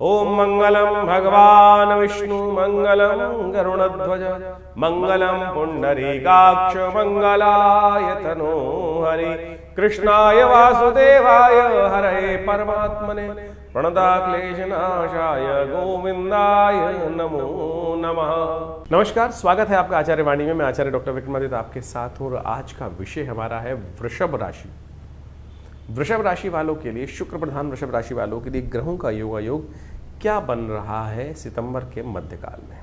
ओम मंगलम भगवान विष्णु मंगलम गरुड़ध्वज मंगलम पुंडरीकाक्ष मंगलाय तनो हरि कृष्णाय वासुदेवाय हरे परमात्मने प्रणताक्लेशनाशाय गोविंदाय नमो नमः। नमस्कार, स्वागत है आपका आचार्य वाणी में। मैं आचार्य डॉक्टर विक्रमादित्य आपके साथ हूँ और आज का विषय हमारा है वृषभ राशि। वृषभ राशि वालों के लिए, शुक्र प्रधान वृषभ राशि वालों के लिए ग्रहों का योगायोग क्या बन रहा है सितंबर के मध्यकाल में।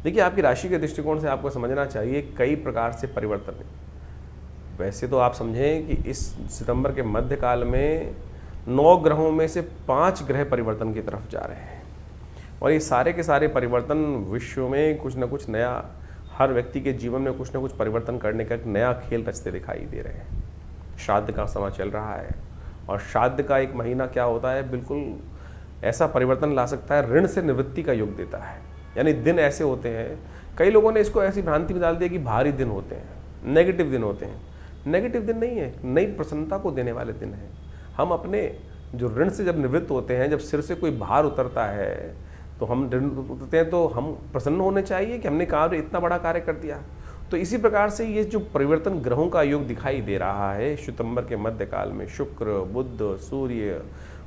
देखिए, आपकी राशि के दृष्टिकोण से आपको समझना चाहिए कई प्रकार से परिवर्तन है। वैसे तो आप समझें कि इस सितंबर के मध्यकाल में 9 ग्रहों में से 5 ग्रह परिवर्तन की तरफ जा रहे हैं और ये सारे के सारे परिवर्तन विश्व में कुछ ना कुछ नया, हर व्यक्ति के जीवन में कुछ ना कुछ परिवर्तन करने का एक नया खेल रचते दिखाई दे रहे हैं। श्राद्ध का समय चल रहा है और श्राद्ध का एक महीना क्या होता है, बिल्कुल ऐसा परिवर्तन ला सकता है, ऋण से निवृत्ति का योग देता है। यानी दिन ऐसे होते हैं, कई लोगों ने इसको ऐसी भ्रांति में डाल दिया कि भारी दिन होते हैं, नेगेटिव दिन होते हैं। नेगेटिव दिन नहीं है, नई प्रसन्नता को देने वाले दिन हैं। हम अपने जो ऋण से जब निवृत्त होते हैं, जब सिर से कोई भार उतरता है तो हम ऋण उतरते हैं तो हम प्रसन्न होने चाहिए कि हमने कार्य, इतना बड़ा कार्य कर दिया। तो इसी प्रकार से ये जो परिवर्तन ग्रहों का योग दिखाई दे रहा है सितंबर के मध्यकाल में, शुक्र, बुध, सूर्य,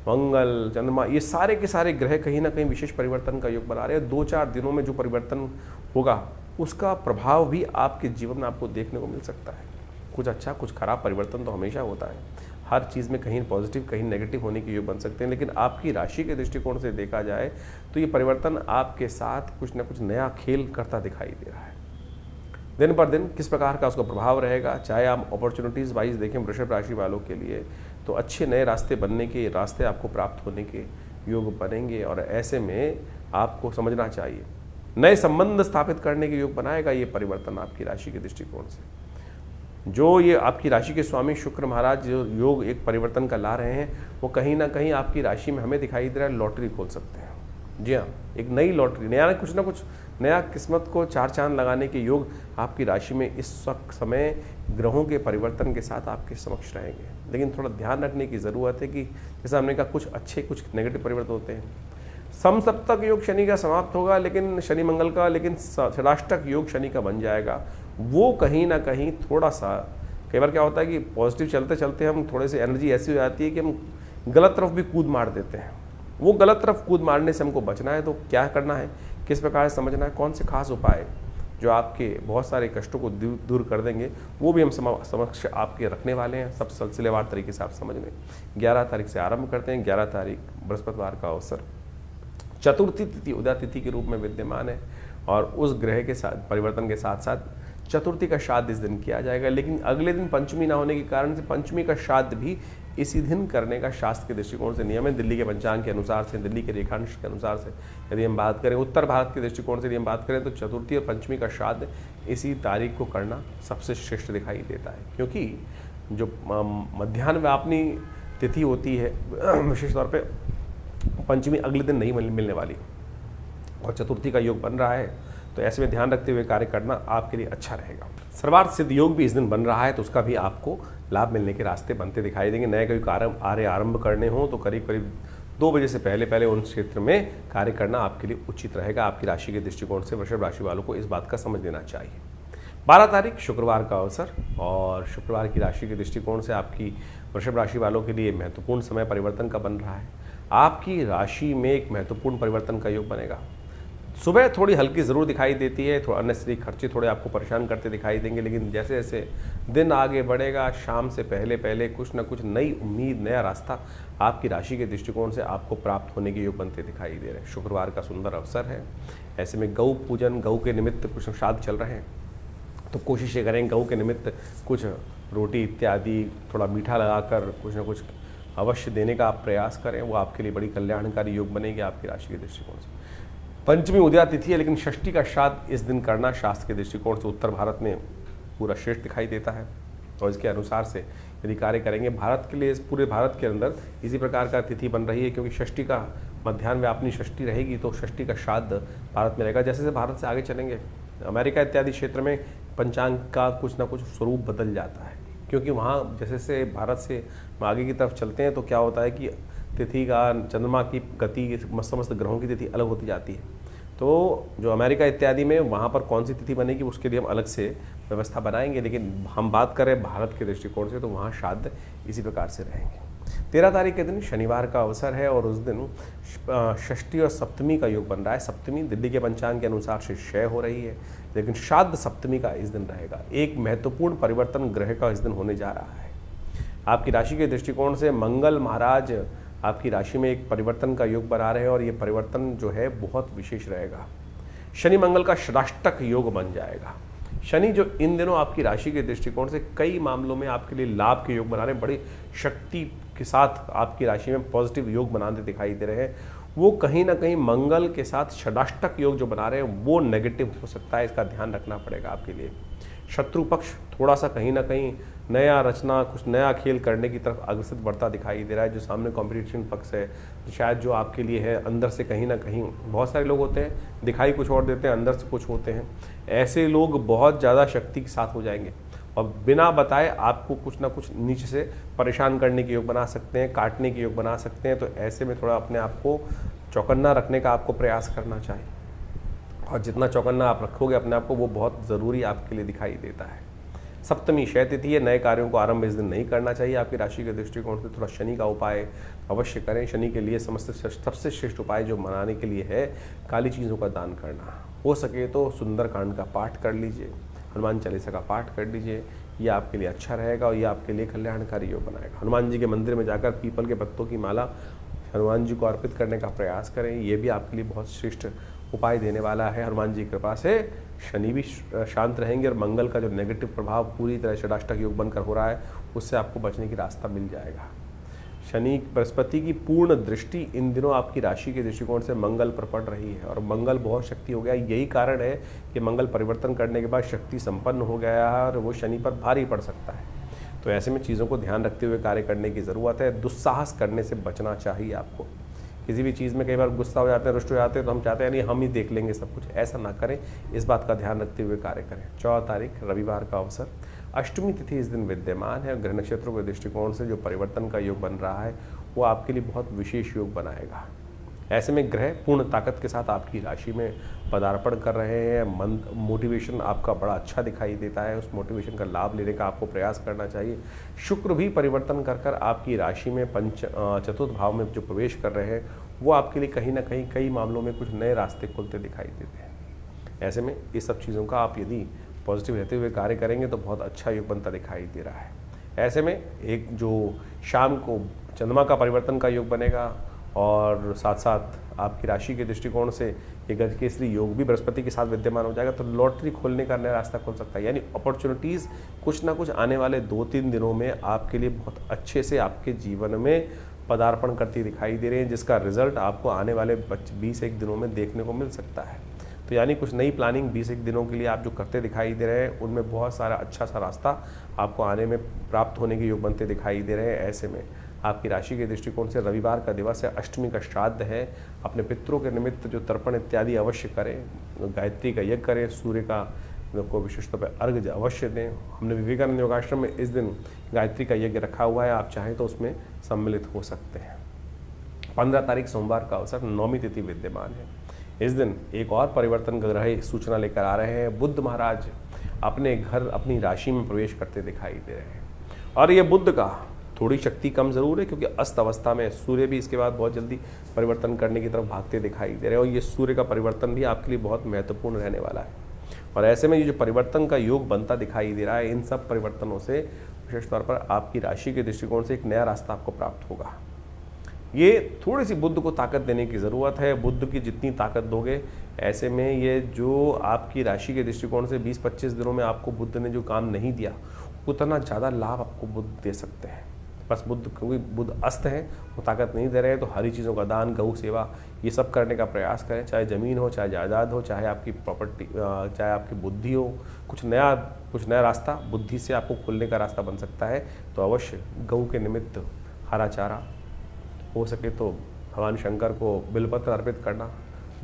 मंगल, चंद्रमा, ये सारे के सारे ग्रह कहीं ना कहीं विशेष परिवर्तन का योग बना रहे हैं। 2-4 दिनों में जो परिवर्तन होगा उसका प्रभाव भी आपके जीवन में आपको देखने को मिल सकता है। कुछ अच्छा कुछ खराब परिवर्तन तो हमेशा होता है। हर चीज़ में कहीं पॉजिटिव कहीं नेगेटिव होने के योग बन सकते हैं, लेकिन आपकी राशि के दृष्टिकोण से देखा जाए तो ये परिवर्तन आपके साथ कुछ ना कुछ नया खेल करता दिखाई दे रहा है। दिन पर दिन किस प्रकार का उसका प्रभाव रहेगा, चाहे आप अपॉर्चुनिटीज़ वाइज देखें वृषभ राशि वालों के लिए, तो अच्छे नए रास्ते बनने के रास्ते आपको प्राप्त होने के योग बनेंगे और ऐसे में आपको समझना चाहिए नए संबंध स्थापित करने के योग बनाएगा ये परिवर्तन आपकी राशि के दृष्टिकोण से। जो ये आपकी राशि के स्वामी शुक्र महाराज जो योग एक परिवर्तन का ला रहे हैं, वो कहीं ना कहीं आपकी राशि में हमें दिखाई दे रहा है लॉटरी खोल सकते हैं। जी हाँ, एक नई लॉटरी, नया कुछ ना कुछ नया किस्मत को 4 चांद लगाने के योग आपकी राशि में इस वक्त समय ग्रहों के परिवर्तन के साथ आपके समक्ष रहेंगे। लेकिन थोड़ा ध्यान रखने की ज़रूरत है कि जैसा हमने कहा, कुछ अच्छे कुछ नेगेटिव परिवर्तन होते हैं। समसप्तक योग शनि का समाप्त होगा, लेकिन शनि मंगल का, लेकिन षडाष्टक योग शनि का बन जाएगा। वो कहीं ना कहीं थोड़ा सा, कई बार क्या होता है कि पॉजिटिव चलते चलते हम थोड़े से एनर्जी ऐसी हो जाती है कि हम गलत तरफ भी कूद मार देते हैं। वो गलत तरफ कूद मारने से हमको बचना है तो क्या करना है, किस प्रकार से समझना है, कौन से खास उपाय जो आपके बहुत सारे कष्टों को दूर कर देंगे, वो भी हम समक्ष आपके रखने वाले हैं। सब सिलसिलेवार तरीके से आप समझ लें। 11 तारीख से आरंभ करते हैं। 11 तारीख बृहस्पतिवार का अवसर चतुर्थी तिथि उदय तिथि के रूप में विद्यमान है और उस ग्रह के साथ परिवर्तन के साथ साथ चतुर्थी का श्राद्ध इस दिन किया जाएगा। लेकिन अगले दिन पंचमी ना होने के कारण से पंचमी का श्राद्ध भी इसी दिन करने का शास्त्र के दृष्टिकोण से नियम है। दिल्ली के पंचांग के अनुसार से, दिल्ली के रेखांश के अनुसार से यदि हम बात करें, उत्तर भारत के दृष्टिकोण से यदि हम बात करें, तो चतुर्थी और पंचमी का श्राद्ध इसी तारीख को करना सबसे श्रेष्ठ दिखाई देता है। क्योंकि जो मध्याह्न व्यापनी तिथि होती है, विशेष तौर पर पंचमी अगले दिन नहीं मिलने वाली और चतुर्थी का योग बन रहा है, तो ऐसे में ध्यान रखते हुए कार्य करना आपके लिए अच्छा रहेगा। सर्वार्थ सिद्ध योग भी इस दिन बन रहा है, तो उसका भी आपको लाभ मिलने के रास्ते बनते दिखाई देंगे। नए कोई कार्य आरंभ करने हो तो करीब 2 बजे से पहले उन क्षेत्र में कार्य करना आपके लिए उचित रहेगा। आपकी राशि के दृष्टिकोण से वृषभ राशि वालों को इस बात का समझ लेना चाहिए। 12 तारीख शुक्रवार का अवसर और शुक्रवार की राशि के दृष्टिकोण से आपकी वृषभ राशि वालों के लिए महत्वपूर्ण समय परिवर्तन का बन रहा है। आपकी राशि में एक महत्वपूर्ण परिवर्तन का योग बनेगा। सुबह थोड़ी हल्की ज़रूर दिखाई देती है, थोड़ा अननेसेसरी खर्चे थोड़े आपको परेशान करते दिखाई देंगे, लेकिन जैसे जैसे दिन आगे बढ़ेगा, शाम से पहले कुछ ना कुछ नई उम्मीद, नया रास्ता आपकी राशि के दृष्टिकोण से आपको प्राप्त होने के योग बनते दिखाई दे रहे हैं। शुक्रवार का सुंदर अवसर है। ऐसे में गौ पूजन, गौ के निमित्त कुछ श्राद्ध चल रहे हैं, तो कोशिश ये करें गौ के निमित्त कुछ रोटी इत्यादि थोड़ा मीठा लगाकर कुछ ना कुछ अवश्य देने का आप प्रयास करें। वो आपके लिए बड़ी कल्याणकारी योग बनेगी आपकी राशि के दृष्टिकोण से। पंचमी उदया तिथि है, लेकिन षष्ठी का श्राद्ध इस दिन करना शास्त्र के दृष्टिकोण से उत्तर भारत में पूरा श्रेष्ठ दिखाई देता है और इसके अनुसार से यदि कार्य करेंगे, भारत के लिए, पूरे भारत के अंदर इसी प्रकार का तिथि बन रही है। क्योंकि षष्ठी का मध्याह्न व्यापनी षष्ठी रहेगी, तो षष्ठी का श्राद्ध भारत में रहेगा। जैसे जैसे भारत से आगे चलेंगे, अमेरिका इत्यादि क्षेत्र में पंचांग का कुछ ना कुछ स्वरूप बदल जाता है, क्योंकि वहाँ जैसे से भारत से आगे की तरफ चलते हैं तो क्या होता है कि तिथि का, चंद्रमा की गति, समस्त ग्रहों की तिथि अलग होती जाती है। तो जो अमेरिका इत्यादि में वहाँ पर कौन सी तिथि बनेगी उसके लिए हम अलग से व्यवस्था बनाएंगे, लेकिन हम बात करें भारत के दृष्टिकोण से तो वहाँ श्राद्ध इसी प्रकार से रहेंगे। 13 तारीख के दिन शनिवार का अवसर है और उस दिन षष्ठी और सप्तमी का योग बन रहा है। सप्तमी दिल्ली के पंचांग के अनुसार से क्षय हो रही है, लेकिन श्राद्ध सप्तमी का इस दिन रहेगा। एक महत्वपूर्ण परिवर्तन ग्रह का इस दिन होने जा रहा है। आपकी राशि के दृष्टिकोण से मंगल महाराज आपकी राशि में एक परिवर्तन का योग बना रहे हैं और ये परिवर्तन जो है बहुत विशेष रहेगा। शनि मंगल का षडाष्टक योग बन जाएगा। शनि जो इन दिनों आपकी राशि के दृष्टिकोण से कई मामलों में आपके लिए लाभ के योग बना रहे हैं, बड़ी शक्ति के साथ आपकी राशि में पॉजिटिव योग बनाते दिखाई दे रहे हैं, वो कहीं ना कहीं मंगल के साथ षडाष्टक योग जो बना रहे हैं वो नेगेटिव हो सकता है। इसका ध्यान रखना पड़ेगा आपके लिए। शत्रु पक्ष थोड़ा सा कहीं ना कहीं नया रचना, कुछ नया खेल करने की तरफ अग्रसर बढ़ता दिखाई दे रहा है। जो सामने कंपटीशन पक्ष है शायद जो आपके लिए है, अंदर से कहीं ना कहीं बहुत सारे लोग होते हैं, दिखाई कुछ और देते हैं, अंदर से कुछ होते हैं। ऐसे लोग बहुत ज़्यादा शक्ति के साथ हो जाएंगे और बिना बताए आपको कुछ ना कुछ नीचे से परेशान करने के योग बना सकते हैं, काटने के योग बना सकते हैं। तो ऐसे में थोड़ा अपने आप को चौकन्ना रखने का आपको प्रयास करना चाहिए, और जितना चौकन्ना आप रखोगे अपने आप को वो बहुत ज़रूरी आपके लिए दिखाई देता है। सप्तमी क्षय तिथि है, नए कार्यों को आरंभ इस दिन नहीं करना चाहिए। आपकी राशि के दृष्टिकोण से थोड़ा शनि का उपाय अवश्य करें। शनि के लिए सबसे श्रेष्ठ उपाय जो मनाने के लिए है, काली चीज़ों का दान करना। हो सके तो सुंदरकांड का पाठ कर लीजिए, हनुमान चालीसा का पाठ कर लीजिए, ये आपके लिए अच्छा रहेगा और ये आपके लिए कल्याणकारी योग बनाएगा। हनुमान जी के मंदिर में जाकर पीपल के पत्तों की माला हनुमान जी को अर्पित करने का प्रयास करें, ये भी आपके लिए बहुत श्रेष्ठ उपाय देने वाला है। हनुमान जी की कृपा से शनि भी शांत रहेंगे और मंगल का जो नेगेटिव प्रभाव पूरी तरह षडाष्टक योग बनकर हो रहा है उससे आपको बचने की रास्ता मिल जाएगा। शनि बृहस्पति की पूर्ण दृष्टि इन दिनों आपकी राशि के दृष्टिकोण से मंगल पर पड़ रही है और मंगल बहुत शक्ति हो गया। यही कारण है कि मंगल परिवर्तन करने के बाद शक्ति संपन्न हो गया है और वो शनि पर भारी पड़ सकता है। तो ऐसे में चीज़ों को ध्यान रखते हुए कार्य करने की ज़रूरत है। दुस्साहस करने से बचना चाहिए आपको। किसी भी चीज़ में कई बार गुस्सा हो जाते हैं, रुष्ट हो जाते हैं तो हम चाहते हैं नहीं हम ही देख लेंगे सब कुछ, ऐसा ना करें। इस बात का ध्यान रखते हुए कार्य करें। 14 तारीख रविवार का अवसर, अष्टमी तिथि इस दिन विद्यमान है। ग्रह नक्षत्रों के दृष्टिकोण से जो परिवर्तन का योग बन रहा है वो आपके लिए बहुत विशेष योग बनाएगा। ऐसे में ग्रह पूर्ण ताकत के साथ आपकी राशि में पदार्पण कर रहे हैं। मोटिवेशन आपका बड़ा अच्छा दिखाई देता है, उस मोटिवेशन का लाभ लेने का आपको प्रयास करना चाहिए। शुक्र भी परिवर्तन कर आपकी राशि में चतुर्थ भाव में जो प्रवेश कर रहे हैं वो आपके लिए कहीं ना कहीं कई मामलों में कुछ नए रास्ते खुलते दिखाई देते हैं। ऐसे में इस सब चीज़ों का आप यदि पॉजिटिव रहते हुए कार्य करेंगे तो बहुत अच्छा योग बनता दिखाई दे रहा है। ऐसे में एक जो शाम को चंद्रमा का परिवर्तन का योग बनेगा और साथ साथ आपकी राशि के दृष्टिकोण से ये गजकेसरी योग भी बृहस्पति के साथ विद्यमान हो जाएगा। तो लॉटरी खोलने का नया रास्ता खुल सकता है, यानी अपॉर्चुनिटीज़ कुछ ना कुछ आने वाले 2-3 दिनों में आपके लिए बहुत अच्छे से आपके जीवन में पदार्पण करती दिखाई दे रही है, जिसका रिजल्ट आपको आने वाले 20-1 दिनों में देखने को मिल सकता है। तो यानी कुछ नई प्लानिंग 20-1 दिनों के लिए आप जो करते दिखाई दे रहे हैं उनमें बहुत सारा अच्छा सा रास्ता आपको आने में प्राप्त होने के योग बनते दिखाई दे रहे हैं। ऐसे में आपकी राशि के दृष्टिकोण से रविवार का दिवस है, अष्टमी का श्राद्ध है। अपने पितरों के निमित्त जो तर्पण इत्यादि अवश्य करें, गायत्री का यज्ञ करें, सूर्य का को विशेष तौर पर अर्घ्य अवश्य दें। हमने विवेकानंद योगाश्रम में इस दिन गायत्री का यज्ञ रखा हुआ है, आप चाहें तो उसमें सम्मिलित हो सकते हैं। 15 तारीख सोमवार का अवसर, नौमी तिथि विद्यमान है। इस दिन एक और परिवर्तन ग्रह सूचना लेकर आ रहे हैं। बुध महाराज अपने घर अपनी राशि में प्रवेश करते दिखाई दे रहे हैं और ये बुध का थोड़ी शक्ति कम जरूर है क्योंकि अस्त अवस्था में सूर्य भी इसके बाद बहुत जल्दी परिवर्तन करने की तरफ भागते दिखाई दे रहे हैं और ये सूर्य का परिवर्तन भी आपके लिए बहुत महत्वपूर्ण रहने वाला है। और ऐसे में ये जो परिवर्तन का योग बनता दिखाई दे रहा है, इन सब परिवर्तनों से विशेष तौर पर आपकी राशि के दृष्टिकोण से एक नया रास्ता आपको प्राप्त होगा। ये थोड़ी सी बुद्ध को ताकत देने की ज़रूरत है। बुद्ध की जितनी ताकत दोगे, ऐसे में ये जो आपकी राशि के दृष्टिकोण से 20-25 दिनों में आपको बुद्ध ने जो काम नहीं दिया उतना ज़्यादा लाभ आपको बुद्ध दे सकते हैं। बस बुद्ध, क्योंकि बुद्ध अस्त है, वो ताकत नहीं दे रहे हैं, तो हरी चीज़ों का दान, गौ सेवा, ये सब करने का प्रयास करें। चाहे ज़मीन हो, चाहे जायदाद हो, चाहे आपकी प्रॉपर्टी, चाहे आपकी बुद्धि हो, कुछ नया रास्ता बुद्धि से आपको खुलने का रास्ता बन सकता है। तो अवश्य गौ के निमित्त हरा चारा, हो सके तो भगवान शंकर को बिलपत्र अर्पित करना।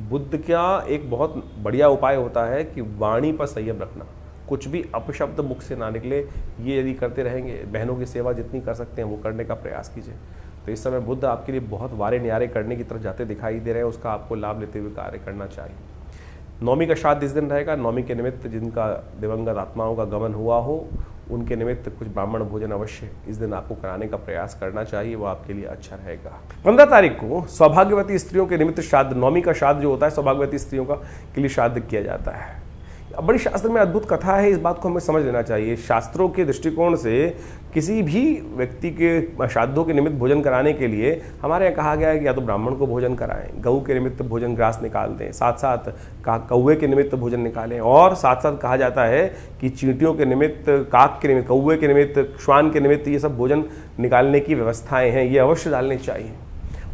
बुद्ध का एक बहुत बढ़िया उपाय होता है कि वाणी पर संयम रखना, कुछ भी अपशब्द मुख से ना निकले। ये यदि करते रहेंगे, बहनों की सेवा जितनी कर सकते हैं वो करने का प्रयास कीजिए। तो इस समय बुध आपके लिए बहुत वारे न्यारे करने की तरफ जाते दिखाई दे रहे हैं, उसका आपको लाभ लेते हुए कार्य करना चाहिए। नौमी का श्राद्ध इस दिन रहेगा। नौमी के निमित्त जिनका दिवंगत आत्माओं का गमन हुआ हो उनके निमित्त कुछ ब्राह्मण भोजन अवश्य इस दिन आपको कराने का प्रयास करना चाहिए, वो आपके लिए अच्छा रहेगा। 15 तारीख को सौभाग्यवती स्त्रियों के निमित्त श्राद्ध, नौमी का श्राद्ध जो होता है सौभाग्यवती स्त्रियों का के लिए श्राद्ध किया जाता है। बड़ी शास्त्र में अद्भुत कथा है, इस बात को हमें समझ लेना चाहिए। शास्त्रों के दृष्टिकोण से किसी भी व्यक्ति के श्राद्धों के निमित्त भोजन कराने के लिए हमारे यहाँ कहा गया है कि या तो ब्राह्मण को भोजन कराएं, गऊ के निमित्त भोजन ग्रास निकाल दें, साथ साथ कौवे के निमित्त भोजन निकालें, और साथ साथ कहा जाता है कि चींटियों के निमित्त, काक के निमित्त, कौवे के निमित्त, श्वान के निमित्त ये सब भोजन निकालने की व्यवस्थाएं हैं, ये अवश्य डालनी चाहिए।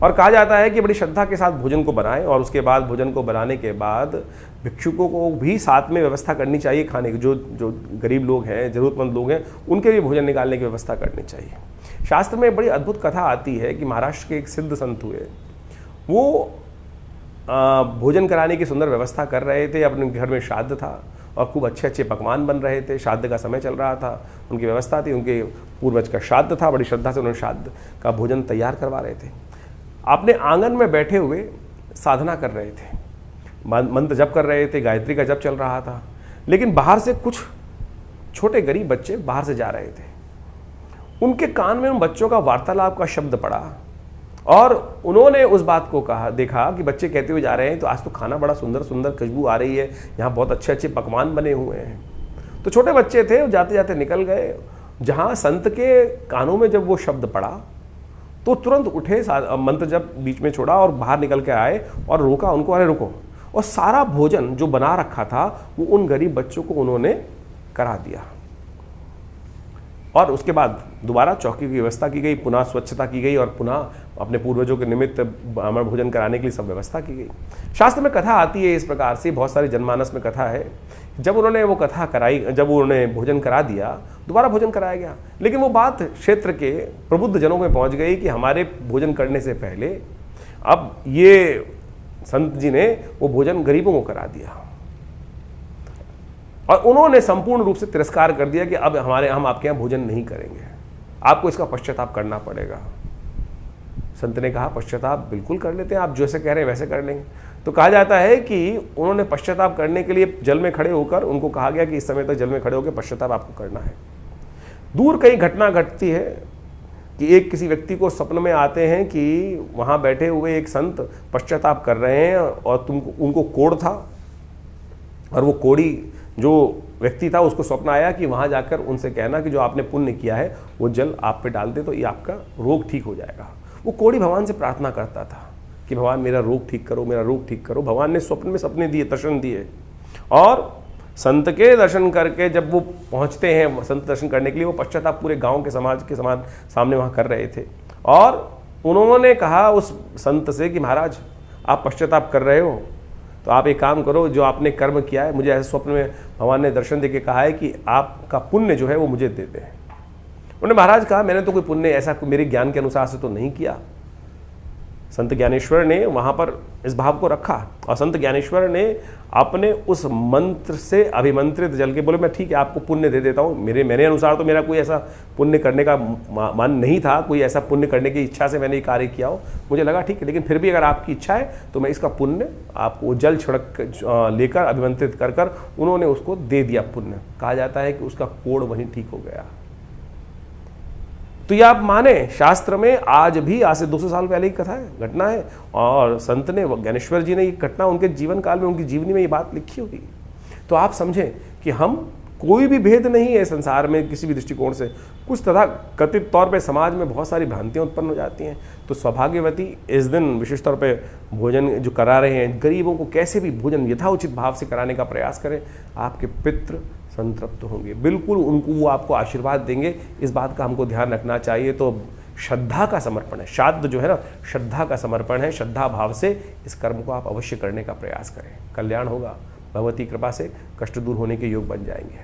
और कहा जाता है कि बड़ी श्रद्धा के साथ भोजन को बनाएं, और उसके बाद भोजन को बनाने के बाद भिक्षुकों को भी साथ में व्यवस्था करनी चाहिए खाने की। जो गरीब लोग हैं, जरूरतमंद लोग हैं, उनके लिए भोजन निकालने की व्यवस्था करनी चाहिए। शास्त्र में बड़ी अद्भुत कथा आती है कि महाराष्ट्र के एक सिद्ध संत हुए, वो भोजन कराने की सुंदर व्यवस्था कर रहे थे। अपने घर में श्राद्ध था और खूब अच्छे अच्छे पकवान बन रहे थे, श्राद्ध का समय चल रहा था, उनकी व्यवस्था थी, उनके पूर्वज का श्राद्ध था, बड़ी श्रद्धा से उन्होंने श्राद्ध का भोजन तैयार करवा रहे थे। अपने आंगन में बैठे हुए साधना कर रहे थे, मंत्र जप कर रहे थे, गायत्री का जप चल रहा था, लेकिन बाहर से कुछ छोटे गरीब बच्चे बाहर से जा रहे थे। उनके कान में उन बच्चों का वार्तालाप का शब्द पड़ा और उन्होंने उस बात को कहा, देखा कि बच्चे कहते हुए जा रहे हैं तो आज तो खाना बड़ा सुंदर सुंदर खुशबू आ रही है, यहाँ बहुत अच्छे अच्छे पकवान बने हुए हैं। तो छोटे बच्चे थे, जाते जाते निकल गए। जहाँ संत के कानों में जब वो शब्द पड़ा तो तुरंत उठे, मंत्र जब बीच में छोड़ा और बाहर निकल के आए और रोका उनको, अरे रुको। और सारा भोजन जो बना रखा था वो उन गरीब बच्चों को उन्होंने करा दिया। और उसके बाद दोबारा चौकी की व्यवस्था की गई, पुनः स्वच्छता की गई और पुनः अपने पूर्वजों के निमित्त ब्राह्मण भोजन कराने के लिए सब व्यवस्था की गई। शास्त्र में कथा आती है इस प्रकार से, बहुत सारी जनमानस में कथा है। जब उन्होंने वो कथा कराई, जब उन्होंने भोजन करा दिया, दोबारा भोजन कराया गया, लेकिन वो बात क्षेत्र के प्रबुद्ध जनों में पहुंच गई कि हमारे भोजन करने से पहले अब ये संत जी ने वो भोजन गरीबों को करा दिया और उन्होंने संपूर्ण रूप से तिरस्कार कर दिया कि अब हम आपके यहाँ भोजन नहीं करेंगे, आपको इसका पश्चाताप करना पड़ेगा। संत ने कहा पश्चाताप बिल्कुल कर लेते हैं, आप जैसे कह रहे हैं वैसे कर लेंगे। तो कहा जाता है कि उन्होंने पश्चाताप करने के लिए जल में खड़े होकर, उनको कहा गया कि इस समय तक जल में खड़े होकर पश्चाताप आपको करना है। दूर कई घटना घटती है कि एक किसी व्यक्ति को सपन में आते हैं कि वहाँ बैठे हुए एक संत पश्चाताप कर रहे हैं और उनको कोढ़ था, और वो कोढ़ी जो व्यक्ति था उसको स्वप्न आया कि वहाँ जाकर उनसे कहना कि जो आपने पुण्य किया है वो जल आप पे डाल दे तो ये आपका रोग ठीक हो जाएगा। वो कोढ़ी भगवान से प्रार्थना करता था कि भगवान मेरा रोग ठीक करो, मेरा रोग ठीक करो। भगवान ने स्वप्न में सपने दिए, दर्शन दिए, और संत के दर्शन करके जब वो पहुँचते हैं संत दर्शन करने के लिए, वो पश्चाताप पूरे गाँव के समाज के समान सामने वहाँ कर रहे थे। और उन्होंने कहा उस संत से कि महाराज आप पश्चाताप कर रहे हो तो आप एक काम करो, जो आपने कर्म किया है, मुझे ऐसे स्वप्न में भगवान ने दर्शन देके कहा है कि आपका पुण्य जो है वो मुझे दे दें। उन्होंने महाराज कहा मैंने तो कोई पुण्य ऐसा मेरे ज्ञान के अनुसार से तो नहीं किया। संत ज्ञानेश्वर ने वहाँ पर इस भाव को रखा और संत ज्ञानेश्वर ने अपने उस मंत्र से अभिमंत्रित जल के बोले मैं ठीक है आपको पुण्य दे देता हूँ। मेरे अनुसार तो मेरा कोई ऐसा पुण्य करने का मन नहीं था, कोई ऐसा पुण्य करने की इच्छा से मैंने ये कार्य किया हो, मुझे लगा ठीक है, लेकिन फिर भी अगर आपकी इच्छा है तो मैं इसका पुण्य आपको जल छिड़क लेकर अभिमंत्रित कर उन्होंने उसको दे दिया पुण्य। कहा जाता है कि उसका कोढ़ वहीं ठीक हो गया। तो ये आप माने, शास्त्र में आज भी, आज से 200 साल पहले की कथा है, घटना है, और संत ने, ज्ञानेश्वर जी ने ये घटना उनके जीवन काल में, उनकी जीवनी में ये बात लिखी होगी। तो आप समझें कि हम कोई भी भेद नहीं है संसार में किसी भी दृष्टिकोण से। कुछ तथा कथित तौर पे समाज में बहुत सारी भ्रांतियाँ उत्पन्न हो जाती हैं। तो सौभाग्यवती इस दिन विशेष तौर पे भोजन जो करा रहे हैं, गरीबों को कैसे भी भोजन यथाउचित भाव से कराने का प्रयास करें, आपके पितृ संतृप्त होंगे, बिल्कुल उनको वो आपको आशीर्वाद देंगे। इस बात का हमको ध्यान रखना चाहिए। तो श्रद्धा का समर्पण है, श्राद्ध जो है ना, श्रद्धा का समर्पण है। श्रद्धा भाव से इस कर्म को आप अवश्य करने का प्रयास करें, कल्याण होगा। भगवती कृपा से कष्ट दूर होने के योग बन जाएंगे।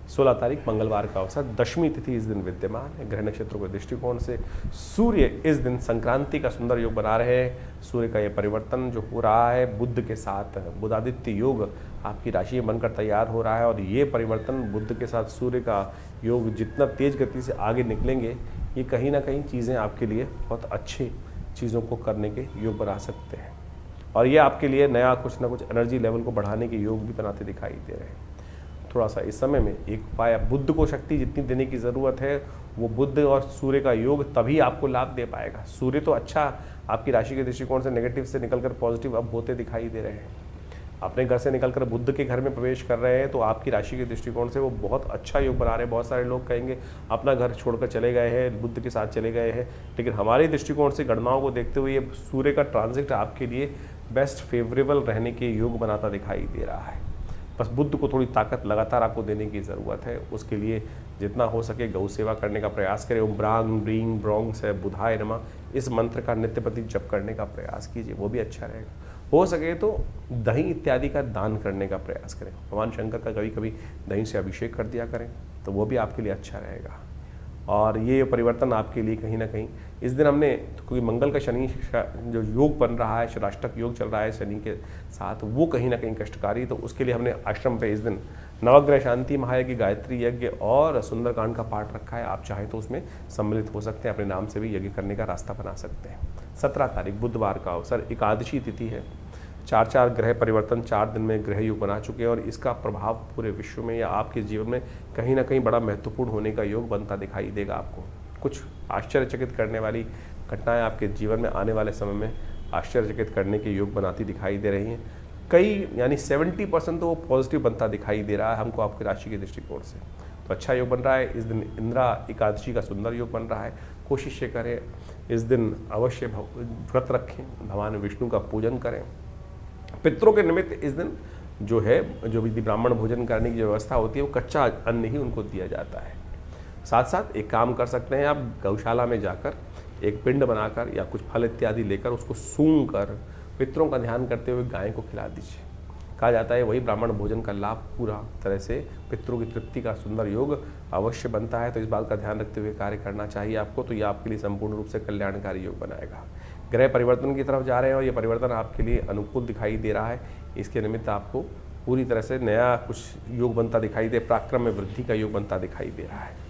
16 तारीख मंगलवार का अवसर, दशमी तिथि इस दिन विद्यमान है। ग्रह नक्षत्रों के दृष्टिकोण से सूर्य इस दिन संक्रांति का सुंदर योग बना रहे हैं। सूर्य का ये परिवर्तन जो हो रहा है बुध के साथ, बुधादित्य योग आपकी राशि में बनकर तैयार हो रहा है, और ये परिवर्तन बुध के साथ सूर्य का योग जितना तेज गति से आगे निकलेंगे, ये कहीं ना कहीं चीज़ें आपके लिए बहुत अच्छी चीज़ों को करने के योग बना सकते हैं, और ये आपके लिए नया कुछ ना कुछ एनर्जी लेवल को बढ़ाने के योग भी बनाते दिखाई दे रहे हैं। थोड़ा सा इस समय में एक उपाय, बुद्ध को शक्ति जितनी देने की ज़रूरत है वो बुद्ध और सूर्य का योग तभी आपको लाभ दे पाएगा। सूर्य तो अच्छा आपकी राशि के दृष्टिकोण से नेगेटिव से निकलकर पॉजिटिव अब होते दिखाई दे रहे हैं। अपने घर से निकलकर बुद्ध के घर में प्रवेश कर रहे हैं, तो आपकी राशि के दृष्टिकोण से वो बहुत अच्छा योग बना रहे हैं। बहुत सारे लोग कहेंगे अपना घर छोड़कर चले गए हैं, बुद्ध के साथ चले गए हैं, लेकिन हमारे दृष्टिकोण से गणनाओं को देखते हुए ये सूर्य का ट्रांजिट आपके लिए बेस्ट फेवरेबल रहने के योग बनाता दिखाई दे रहा है। बस बुद्ध को थोड़ी ताकत लगातार आपको देने की ज़रूरत है। उसके लिए जितना हो सके गौ सेवा करने का प्रयास करें। ओम ब्रांग ब्रींग ब्रोंग से बुधाय नमः, इस मंत्र का नित्य प्रति जप करने का प्रयास कीजिए, वो भी अच्छा रहेगा। हो सके तो दही इत्यादि का दान करने का प्रयास करें। भगवान शंकर का कभी कभी दही से अभिषेक कर दिया करें, तो वो भी आपके लिए अच्छा रहेगा। और ये परिवर्तन आपके लिए कहीं ना कहीं इस दिन हमने, क्योंकि मंगल का शनि जो योग बन रहा है, षष्टक योग चल रहा है शनि के साथ, वो कहीं ना कहीं कष्टकारी, तो उसके लिए हमने आश्रम पे इस दिन नवग्रह शांति महायज्ञ, गायत्री यज्ञ और सुंदरकांड का पाठ रखा है। आप चाहें तो उसमें सम्मिलित हो सकते हैं, अपने नाम से भी यज्ञ करने का रास्ता बना सकते हैं। 17 तारीख बुधवार का अवसर, एकादशी तिथि है। 4 ग्रह परिवर्तन 4 दिन में ग्रह योग बना चुके हैं, और इसका प्रभाव पूरे विश्व में या आपके जीवन में कहीं ना कहीं बड़ा महत्वपूर्ण होने का योग बनता दिखाई देगा। आपको कुछ आश्चर्यचकित करने वाली घटनाएं आपके जीवन में आने वाले समय में आश्चर्यचकित करने के योग बनाती दिखाई दे रही हैं। कई यानी 70% तो वो पॉजिटिव बनता दिखाई दे रहा है हमको आपकी राशि के दृष्टिकोण से, तो अच्छा योग बन रहा है। इस दिन इंदिरा एकादशी का सुंदर योग बन रहा है। कोशिश ये करें इस दिन अवश्य व्रत रखें, भगवान विष्णु का पूजन करें। पितरों के निमित्त इस दिन जो है, जो विधि ब्राह्मण भोजन करने की व्यवस्था होती है, वो कच्चा अन्न ही उनको दिया जाता है। साथ साथ एक काम कर सकते हैं आप, गौशाला में जाकर एक पिंड बनाकर या कुछ फल इत्यादि लेकर उसको सूंघ कर पितरों का ध्यान करते हुए गाय को खिला दीजिए। कहा जाता है वही ब्राह्मण भोजन का लाभ पूरा तरह से पितरों की तृप्ति का सुंदर योग अवश्य बनता है। तो इस बात का ध्यान रखते हुए कार्य करना चाहिए आपको, तो ये आपके लिए संपूर्ण रूप से कल्याणकारी योग बनाएगा। ग्रह परिवर्तन की तरफ जा रहे हैं और ये परिवर्तन आपके लिए अनुकूल दिखाई दे रहा है। इसके निमित्त आपको पूरी तरह से नया कुछ योग बनता दिखाई दे, पराक्रम में वृद्धि का योग बनता दिखाई दे रहा है।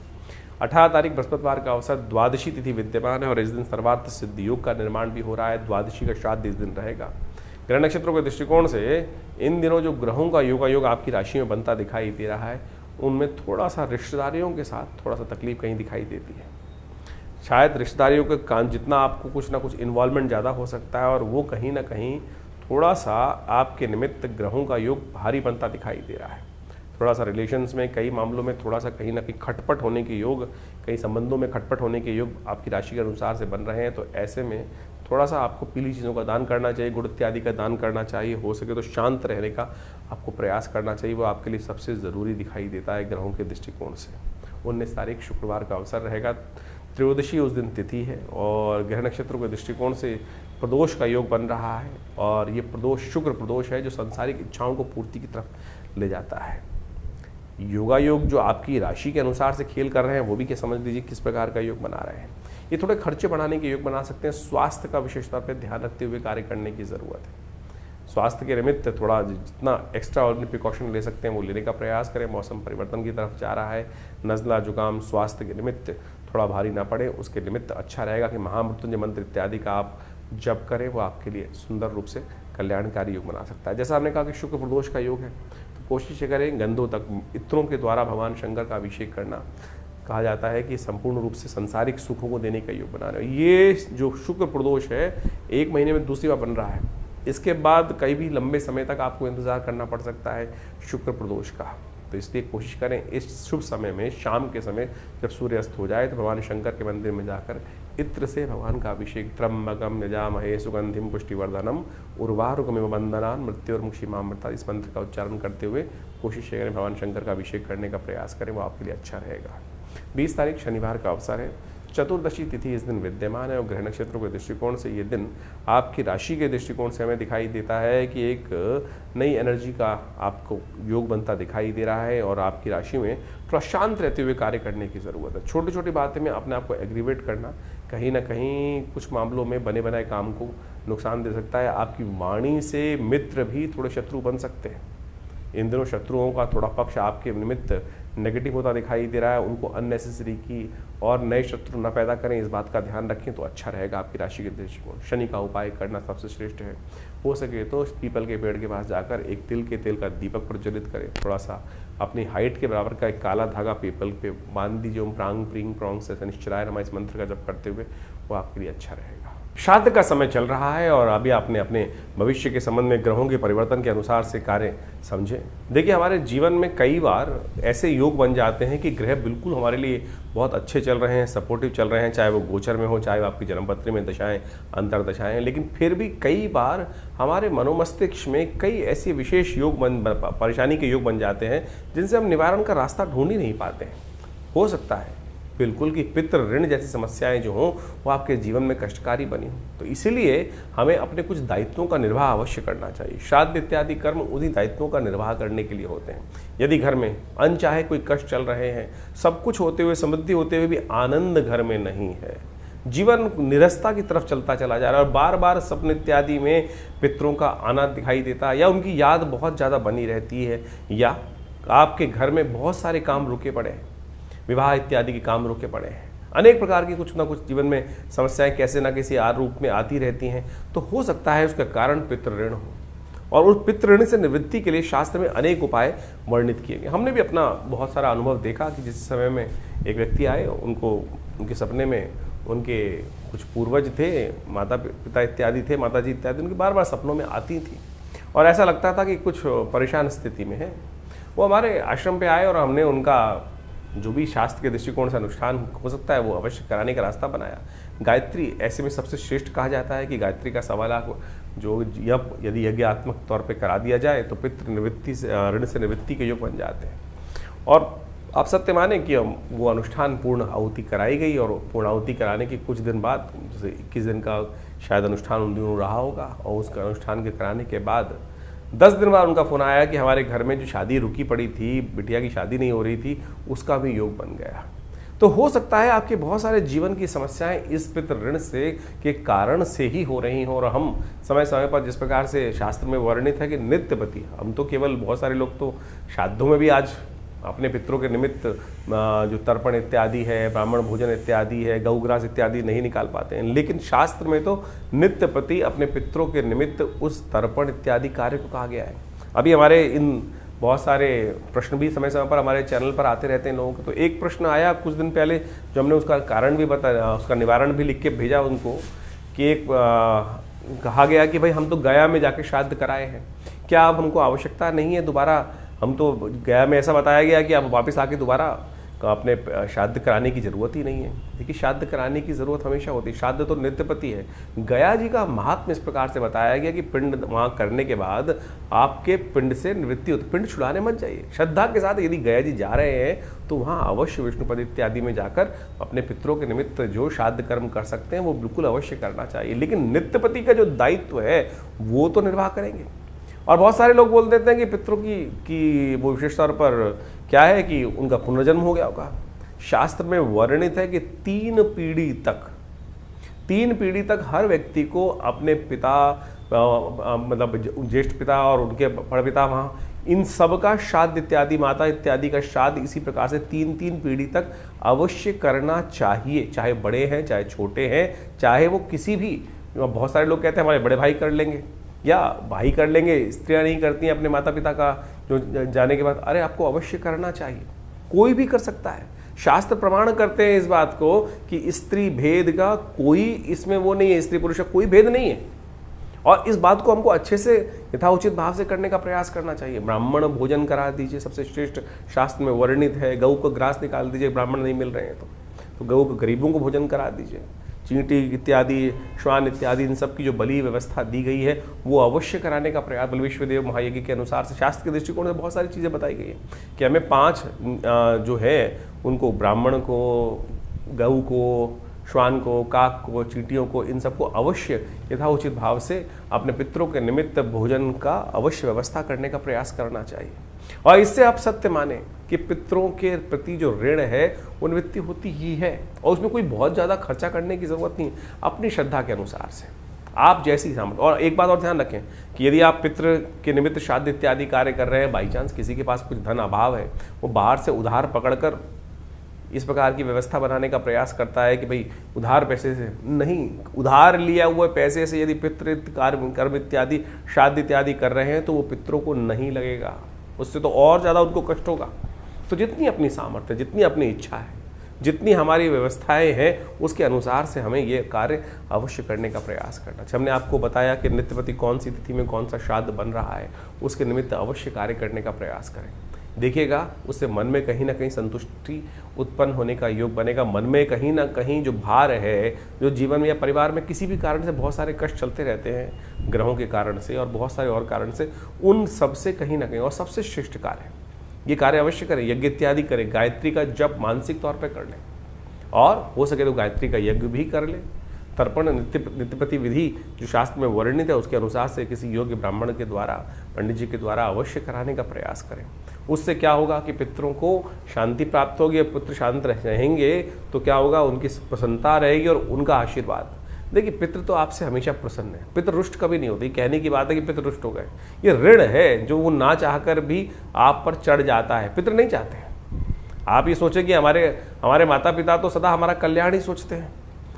18 तारीख बृहस्पतिवार का अवसर, द्वादशी तिथि विद्यमान है और इस दिन सर्वार्थ सिद्ध योग का निर्माण भी हो रहा है। द्वादशी का श्राद्ध इस दिन रहेगा। ग्रह नक्षत्रों के दृष्टिकोण से इन दिनों जो ग्रहों का योग आपकी राशि में बनता दिखाई दे रहा है, उनमें थोड़ा सा रिश्तेदारियों के साथ थोड़ा सा तकलीफ कहीं दिखाई देती है। शायद रिश्तेदारियों के काम जितना आपको कुछ ना कुछ इन्वॉल्वमेंट ज़्यादा हो सकता है, और वो कहीं ना कहीं थोड़ा सा आपके निमित्त ग्रहों का योग भारी बनता दिखाई दे रहा है। थोड़ा सा रिलेशंस में कई मामलों में थोड़ा सा कहीं ना कहीं खटपट होने के योग, कई संबंधों में खटपट होने के योग आपकी राशि के अनुसार से बन रहे हैं। तो ऐसे में थोड़ा सा आपको पीली चीज़ों का दान करना चाहिए, गुड़ इत्यादि का दान करना चाहिए। हो सके तो शांत रहने का आपको प्रयास करना चाहिए, वो आपके लिए सबसे ज़रूरी दिखाई देता है ग्रहों के दृष्टिकोण से। 19 तारीख शुक्रवार का अवसर रहेगा। त्रयोदशी उस दिन तिथि है और ग्रह नक्षत्रों के दृष्टिकोण से प्रदोष का योग बन रहा है, और ये प्रदोष शुक्र प्रदोष है जो सांसारिक इच्छाओं को पूर्ति की तरफ ले जाता है। योगा योग जो आपकी राशि के अनुसार से खेल कर रहे हैं, वो भी क्या समझ लीजिए किस प्रकार का योग बना रहे हैं। ये थोड़े खर्चे बढ़ाने के योग बना सकते हैं। स्वास्थ्य का विशेष तौर पर ध्यान रखते हुए कार्य करने की ज़रूरत है। स्वास्थ्य के निमित्त थोड़ा जितना एक्स्ट्रा ऑर्डिनरी प्रिकॉशन ले सकते हैं वो लेने का प्रयास करें। मौसम परिवर्तन की तरफ जा रहा है, नज़ला जुकाम स्वास्थ्य के निमित्त थोड़ा भारी ना पड़े, उसके निमित्त अच्छा रहेगा कि महामृत्युंजय मंत्र इत्यादि का आप जप करें, वो आपके लिए सुंदर रूप से कल्याणकारी योग बना सकता है। जैसा हमने कहा कि शुक्र प्रदोष का योग है, तो कोशिश करें गंधों तक इत्रों के द्वारा भगवान शंकर का अभिषेक करना। कहा जाता है कि संपूर्ण रूप से सांसारिक सुखों को देने का योग बना रहे हैं। ये जो शुक्र प्रदोष है 1 महीने में दूसरी बार बन रहा है। इसके बाद कई भी लंबे समय तक आपको इंतजार करना पड़ सकता है शुक्र प्रदोष का। तो इसलिए कोशिश करें इस शुभ समय में, शाम के समय जब सूर्य अस्त हो जाए, तो भगवान शंकर के मंदिर में जाकर इत्र से भगवान का अभिषेक, त्र्यंबकम यजामहे सुगंधिम पुष्टिवर्धनम उर्वारुकमिव वंदनान मृत्योर्मुक्षीमामृता, इस मंत्र का उच्चारण करते हुए कोशिश करें भगवान शंकर का अभिषेक करने का प्रयास करें, वो आपके लिए अच्छा रहेगा। 20 तारीख शनिवार का अवसर है। चतुर्दशी तिथि इस दिन विद्यमान है और ग्रह नक्षत्रों के दृष्टिकोण से ये दिन आपकी राशि के दृष्टिकोण से हमें दिखाई देता है कि एक नई एनर्जी का आपको योग बनता दिखाई दे रहा है, और आपकी राशि में थोड़ा शांत रहते हुए कार्य करने की ज़रूरत है। छोटी छोटी बातें में अपने आप को एग्रीवेट करना कहीं ना कहीं कुछ मामलों में बने बनाए काम को नुकसान दे सकता है। आपकी वाणी से मित्र भी थोड़े शत्रु बन सकते हैं। इन दिनों शत्रुओं का थोड़ा पक्ष आपके निमित्त नेगेटिव होता दिखाई दे रहा है उनको अननेसेसरी की और नए शत्रु न पैदा करें, इस बात का ध्यान रखें तो अच्छा रहेगा आपकी राशि के दृष्टिकोण। शनि का उपाय करना सबसे श्रेष्ठ है। हो सके तो पीपल के पेड़ के पास जाकर एक तिल के तेल का दीपक प्रज्वलित करें, थोड़ा सा अपनी हाइट के बराबर का एक काला धागा पीपल पे बांध दीजिए। ओम प्रांग प्रींग प्रौंग से शनिश्चराय नमः इस मंत्र का जप करते हुए वो आपके लिए अच्छा रहेगा। श्राद्ध का समय चल रहा है और अभी आपने अपने भविष्य के संबंध में ग्रहों के परिवर्तन के अनुसार से कार्य समझें। देखिए, हमारे जीवन में कई बार ऐसे योग बन जाते हैं कि ग्रह बिल्कुल हमारे लिए बहुत अच्छे चल रहे हैं, सपोर्टिव चल रहे हैं, चाहे वो गोचर में हो, चाहे वो आपकी जन्मपत्री में दशाएं अंतरदशाएं, लेकिन फिर भी कई बार हमारे मनोमस्तिष्क में कई ऐसे विशेष योग परेशानी के योग बन जाते हैं जिनसे हम निवारण का रास्ता ढूंढ ही नहीं पाते हैं। हो सकता है बिल्कुल कि पितृ ऋण जैसी समस्याएं जो हों वो आपके जीवन में कष्टकारी बनी हों, तो इसीलिए हमें अपने कुछ दायित्वों का निर्वाह अवश्य करना चाहिए। श्राद्ध इत्यादि कर्म उन्हीं दायित्वों का निर्वाह करने के लिए होते हैं। यदि घर में अनचाहे कोई कष्ट चल रहे हैं, सब कुछ होते हुए, समृद्धि होते हुए भी आनंद घर में नहीं है, जीवन निरस्ता की तरफ चलता चला जा रहा है और बार बार सपने इत्यादि में पितरों का आना दिखाई देता है या उनकी याद बहुत ज़्यादा बनी रहती है, या आपके घर में बहुत सारे काम रुके पड़े हैं, विवाह इत्यादि के काम रुके पड़े हैं, अनेक प्रकार की कुछ ना कुछ जीवन में समस्याएं कैसे ना किसी रूप में आती रहती हैं, तो हो सकता है उसका कारण पितृ ऋण हो। और उस पितृ ऋण से निवृत्ति के लिए शास्त्र में अनेक उपाय वर्णित किए गए। हमने भी अपना बहुत सारा अनुभव देखा कि जिस समय में एक व्यक्ति आए, उनके सपने में उनके कुछ पूर्वज थे, माता पिता इत्यादि थे, माता जी इत्यादि, उनकी बार बार सपनों में आती थी और ऐसा लगता था कि कुछ परेशान स्थिति में है। वो हमारे आश्रम पे आए और हमने उनका जो भी शास्त्र के दृष्टिकोण से अनुष्ठान हो सकता है वो अवश्य कराने का रास्ता बनाया। गायत्री ऐसे में सबसे श्रेष्ठ कहा जाता है कि गायत्री का 1.25 लाख जो यदि यज्ञात्मक तौर पे करा दिया जाए तो पितृ निवृत्ति से, ऋण से निवृत्ति के योग बन जाते हैं। और आप सत्य माने कि वो अनुष्ठान पूर्ण आहुति कराई गई और पूर्ण आहुति कराने के कुछ दिन बाद, जैसे 21 दिन का शायद अनुष्ठान उन दिनों रहा होगा, और उसका अनुष्ठान के कराने के बाद 10 दिन बाद उनका फोन आया कि हमारे घर में जो शादी रुकी पड़ी थी, बिटिया की शादी नहीं हो रही थी, उसका भी योग बन गया। तो हो सकता है आपके बहुत सारे जीवन की समस्याएं इस पितृ ऋण से के कारण से ही हो रही हों। और हम समय समय पर जिस प्रकार से शास्त्र में वर्णित है कि नित्यपति, हम तो केवल बहुत सारे लोग तो श्राद्धों में भी आज अपने पितरों के निमित्त जो तर्पण इत्यादि है, ब्राह्मण भोजन इत्यादि है, गौग्रास इत्यादि नहीं निकाल पाते हैं, लेकिन शास्त्र में तो नित्यपति अपने पितरों के निमित्त उस तर्पण इत्यादि कार्य को कहा गया है। अभी हमारे इन बहुत सारे प्रश्न भी समय समय पर हमारे चैनल पर आते रहते हैं लोगों को। तो एक प्रश्न आया कुछ दिन पहले जो हमने उसका कारण भी बताया, उसका निवारण भी लिख के भेजा उनको, कि एक कहा गया कि भाई हम तो गया में जाके श्राद्ध कराए हैं, क्या अब हमको आवश्यकता नहीं है दोबारा, हम तो गया में ऐसा बताया गया कि अब वापस आके दोबारा अपने श्राद्ध कराने की ज़रूरत ही नहीं है। देखिए, श्राद्ध कराने की ज़रूरत हमेशा होती है, श्राद्ध तो नित्यपति है। गया जी का महात्म्य इस प्रकार से बताया गया कि पिंड वहाँ करने के बाद आपके पिंड से निवृत्ति होती, पिंड छुड़ाने मत जाइए। श्रद्धा के साथ यदि गया जी जा रहे हैं तो वहाँ अवश्य विष्णुपद इत्यादि में जाकर अपने पितरों के निमित्त जो श्राद्ध कर्म कर सकते हैं वो बिल्कुल अवश्य करना चाहिए, लेकिन नित्यपति का जो दायित्व है वो तो निर्वाह करेंगे। और बहुत सारे लोग बोल देते हैं कि पितरों की वो विशेष तौर पर क्या है कि उनका पुनर्जन्म हो गया होगा। शास्त्र में वर्णित है कि 3 पीढ़ी तक हर व्यक्ति को अपने पिता, मतलब ज्येष्ठ पिता और उनके परपिता, वहाँ इन सब का श्राद्ध इत्यादि, माता इत्यादि का श्राद्ध इसी प्रकार से 3 पीढ़ी तक अवश्य करना चाहिए, चाहे बड़े हैं चाहे छोटे हैं, चाहे वो किसी भी, बहुत सारे लोग कहते हैं हमारे बड़े भाई कर लेंगे या भाई कर लेंगे, स्त्रियां नहीं करती हैं अपने माता पिता का जो जाने के बाद। अरे आपको अवश्य करना चाहिए, कोई भी कर सकता है। शास्त्र प्रमाण करते हैं इस बात को कि स्त्री भेद का कोई इसमें वो नहीं है, स्त्री पुरुष का कोई भेद नहीं है, और इस बात को हमको अच्छे से यथाउचित भाव से करने का प्रयास करना चाहिए। ब्राह्मण भोजन करा दीजिए, सबसे श्रेष्ठ शास्त्र में वर्णित है। गऊ को ग्रास निकाल दीजिए, ब्राह्मण नहीं मिल रहे हैं तो गऊ को गरीबों को भोजन करा दीजिए। चींटी इत्यादि, श्वान इत्यादि, इन सब की जो बलि व्यवस्था दी गई है वो अवश्य कराने का प्रयास। बल विश्वदेव महायज्ञ के अनुसार से शास्त्र के दृष्टिकोण से बहुत सारी चीज़ें बताई गई है कि हमें 5 जो है उनको, ब्राह्मण को, गऊ को, श्वान को, काक को, चींटियों को, इन सबको अवश्य यथाउचित भाव से अपने पितरों के निमित्त भोजन का अवश्य व्यवस्था करने का प्रयास करना चाहिए। और इससे आप सत्य माने कि पितरों के प्रति जो ऋण है वो निवृत्ति होती ही है, और उसमें कोई बहुत ज़्यादा खर्चा करने की ज़रूरत नहीं, अपनी श्रद्धा के अनुसार से आप जैसी सामर्थ्य। और एक बात और ध्यान रखें कि यदि आप पितृ के निमित्त श्राद्ध इत्यादि कार्य कर रहे हैं, बाई चांस किसी के पास कुछ धन अभाव है, वो बाहर से उधार पकड़कर इस प्रकार की व्यवस्था बनाने का प्रयास करता है कि भाई उधार पैसे से नहीं, उधार लिया हुए पैसे से यदि पितृ कर्म इत्यादि श्राद्ध इत्यादि कर रहे हैं तो वो पितरों को नहीं लगेगा, उससे तो और ज़्यादा उनको कष्ट होगा। तो जितनी अपनी सामर्थ्य, जितनी अपनी इच्छा है, जितनी हमारी व्यवस्थाएं हैं, उसके अनुसार से हमें ये कार्य अवश्य करने का प्रयास करना चाहिए। हमने आपको बताया कि नित्यपति कौन सी तिथि में कौन सा श्राद्ध बन रहा है, उसके निमित्त अवश्य कार्य करने का प्रयास करें। देखिएगा उससे मन में कहीं ना कहीं संतुष्टि उत्पन्न होने का योग बनेगा। मन में कहीं ना कहीं जो भार है, जो जीवन में या परिवार में किसी भी कारण से बहुत सारे कष्ट चलते रहते हैं, ग्रहों के कारण से और बहुत सारे और कारण से, उन सबसे कहीं ना कहीं, और सबसे श्रेष्ठ कार्य ये कार्य अवश्य करें। यज्ञ इत्यादि करें, गायत्री का जप मानसिक तौर पर कर लें, और हो सके तो गायत्री का यज्ञ भी कर लें। तर्पण नित्यपति विधि जो शास्त्र में वर्णित है उसके अनुसार से किसी योग्य ब्राह्मण के द्वारा, पंडित जी के द्वारा अवश्य कराने का प्रयास करें। उससे क्या होगा कि पितरों को शांति प्राप्त होगी, और पुत्र शांत रहेंगे तो क्या होगा, उनकी प्रसन्नता रहेगी और उनका आशीर्वाद। देखिए पितृ तो आपसे हमेशा प्रसन्न है, पितृ रुष्ट कभी नहीं होती। कहने की बात है कि पितृ रुष्ट हो गए, ये ऋण है जो वो ना चाहकर भी आप पर चढ़ जाता है। पितृ नहीं चाहते हैं। आप ये सोचें कि हमारे माता पिता तो सदा हमारा कल्याण ही सोचते हैं।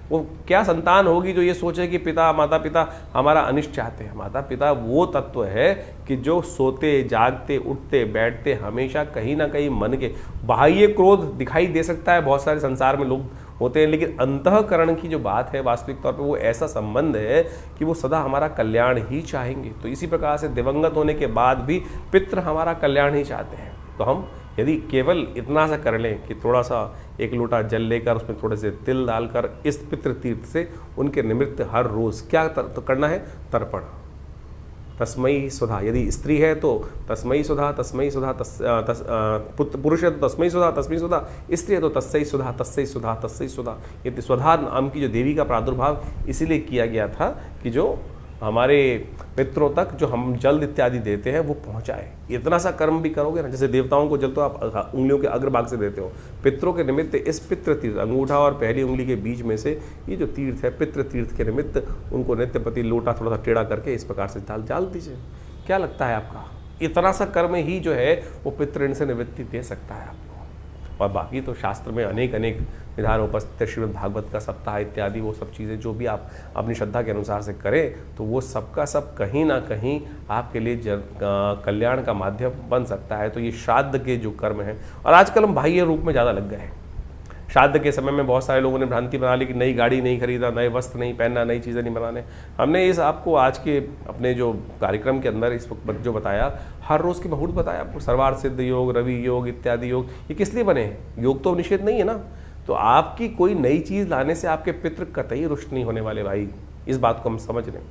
वो क्या संतान होगी जो ये सोचे कि माता पिता हमारा अनिष्ट चाहते हैं। माता पिता वो तत्व है कि जो सोते जागते उठते बैठते हमेशा कहीं ना कहीं मन के, बाह्य क्रोध दिखाई दे सकता है, बहुत सारे संसार में लोग होते हैं, लेकिन अंतःकरण की जो बात है वास्तविक तौर पे वो ऐसा संबंध है कि वो सदा हमारा कल्याण ही चाहेंगे। तो इसी प्रकार से दिवंगत होने के बाद भी पितृ हमारा कल्याण ही चाहते हैं। तो हम यदि केवल इतना सा कर लें कि थोड़ा सा एक लोटा जल लेकर उसमें थोड़े से तिल डालकर इस पितृ तीर्थ से उनके निमित्त हर रोज क्या तो करना है, तर्पण। तस्मयी सुधा, यदि स्त्री है तो तस्मयी सुधा, तस्मयी सुधा, पुरुष है तो तस्मयी सुधा, तस्मयी सुधा, स्त्री है तो तस्सई सुधा, तस्सई सुधा, तस्सई सुधा। ये स्वधा नाम की जो देवी का प्रादुर्भाव इसीलिए किया गया था कि जो हमारे पितरों तक जो हम जल इत्यादि देते हैं वो पहुंचाए। इतना सा कर्म भी करोगे ना, जैसे देवताओं को जल तो आप उंगलियों के अग्रभाग से देते हो, पितरों के निमित्त इस पितृ तीर्थ, अंगूठा और पहली उंगली के बीच में से ये जो तीर्थ है पितृ तीर्थ के निमित्त, उनको नित्यपति लोटा थोड़ा सा टेढ़ा करके इस प्रकार से डाल दीजिए। क्या लगता है आपका, इतना सा कर्म ही जो है वो पितृ ऋण से निवृत्ति दे सकता है आपको। और बाकी तो शास्त्र में अनेक विधान उपस्थित है, श्रीमद् भागवत का सप्ताह इत्यादि, वो सब चीज़ें जो भी आप अपनी श्रद्धा के अनुसार से करें तो वो सबका सब कहीं ना कहीं आपके लिए कल्याण का माध्यम बन सकता है। तो ये श्राद्ध के जो कर्म हैं, और आजकल हम बाह्य रूप में ज़्यादा लग गए हैं। श्राद्ध के समय में बहुत सारे लोगों ने भ्रांति बना ली कि नई गाड़ी नहीं खरीदा, नए वस्त्र नहीं पहनना, नई चीज़ें नहीं बनाने। हमने इस आपको आज के अपने जो कार्यक्रम के अंदर इस वक्त जो बताया, हर रोज़ के मुहूर्त बताया आपको, सर्वार्थ सिद्ध योग, रवि योग इत्यादि योग, ये किस लिए बने हैं? योग तो निषेध नहीं है ना। तो आपकी कोई नई चीज़ लाने से आपके पितृ कतई रुष्ट नहीं होने वाले भाई, इस बात को हम समझ लें।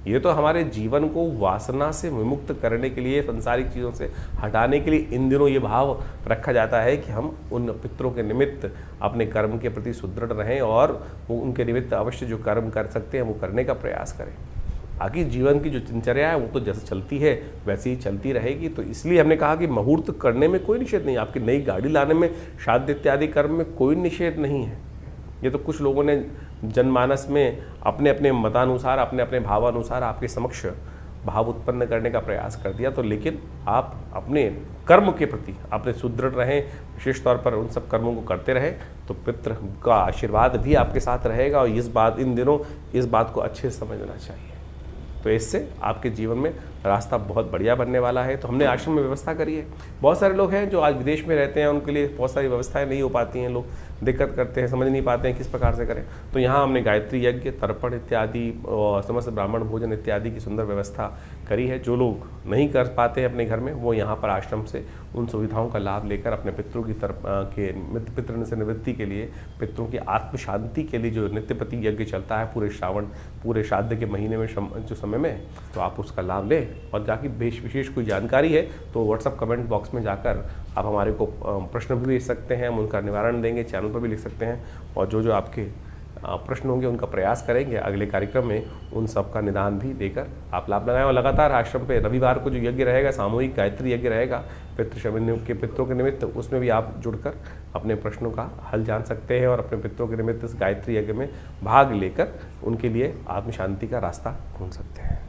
ये तो हमारे जीवन को वासना से विमुक्त करने के लिए, संसारिक चीज़ों से हटाने के लिए इन दिनों ये भाव रखा जाता है कि हम उन पितरों के निमित्त अपने कर्म के प्रति सुदृढ़ रहें और वो उनके निमित्त अवश्य जो कर्म कर सकते हैं वो करने का प्रयास करें। बाकी जीवन की जो दिनचर्या है वो तो जैसे चलती है वैसे ही चलती रहेगी। तो इसलिए हमने कहा कि मुहूर्त करने में कोई निषेध नहीं, आपकी नई गाड़ी लाने में, श्राद्ध इत्यादि कर्म में कोई निषेध नहीं है। ये तो कुछ लोगों ने जनमानस में अपने अपने मतानुसार, अपने अपने भावानुसार आपके समक्ष भाव उत्पन्न करने का प्रयास कर दिया। तो लेकिन आप अपने कर्म के प्रति अपने सुदृढ़ रहें, विशेष तौर पर उन सब कर्मों को करते रहें, तो पितृ का आशीर्वाद भी आपके साथ रहेगा। और इन दिनों इस बात को अच्छे से समझना चाहिए। तो इससे आपके जीवन में रास्ता बहुत बढ़िया बनने वाला है। तो हमने आश्रम में व्यवस्था करी है। बहुत सारे लोग हैं जो आज विदेश में रहते हैं, उनके लिए बहुत सारी व्यवस्थाएं नहीं हो पाती हैं, लोग दिक्कत करते हैं, समझ नहीं पाते हैं किस प्रकार से करें। तो यहाँ हमने गायत्री यज्ञ, तर्पण इत्यादि और समस्त ब्राह्मण भोजन इत्यादि की सुंदर व्यवस्था करी है। जो लोग नहीं कर पाते हैं अपने घर में, वो यहाँ पर आश्रम से उन सुविधाओं का लाभ लेकर अपने पितरों की पितृ से निवृत्ति के लिए, पितरों की आत्म शांति के लिए जो नित्यपति यज्ञ चलता है पूरे श्रावण, पूरे श्राद्ध के महीने में जो समय में, तो आप उसका लाभ लें। और जाकि विशेष कोई जानकारी है तो व्हाट्सअप कमेंट बॉक्स में जाकर आप हमारे को प्रश्न भी भेज सकते हैं, हम उनका निवारण देंगे, चैनल पर भी लिख सकते हैं। और जो आपके प्रश्न होंगे उनका प्रयास करेंगे अगले कार्यक्रम में उन सब का निदान भी देकर आप लाभ लगाएं। और लगातार आश्रम पे रविवार को जो यज्ञ रहेगा, सामूहिक गायत्री यज्ञ रहेगा पितरों के निमित्त, उसमें भी आप जुड़कर अपने प्रश्नों का हल जान सकते हैं और अपने पितरों के निमित्त इस गायत्री यज्ञ में भाग लेकर उनके लिए आत्म शांति का रास्ता ढूंढ सकते हैं।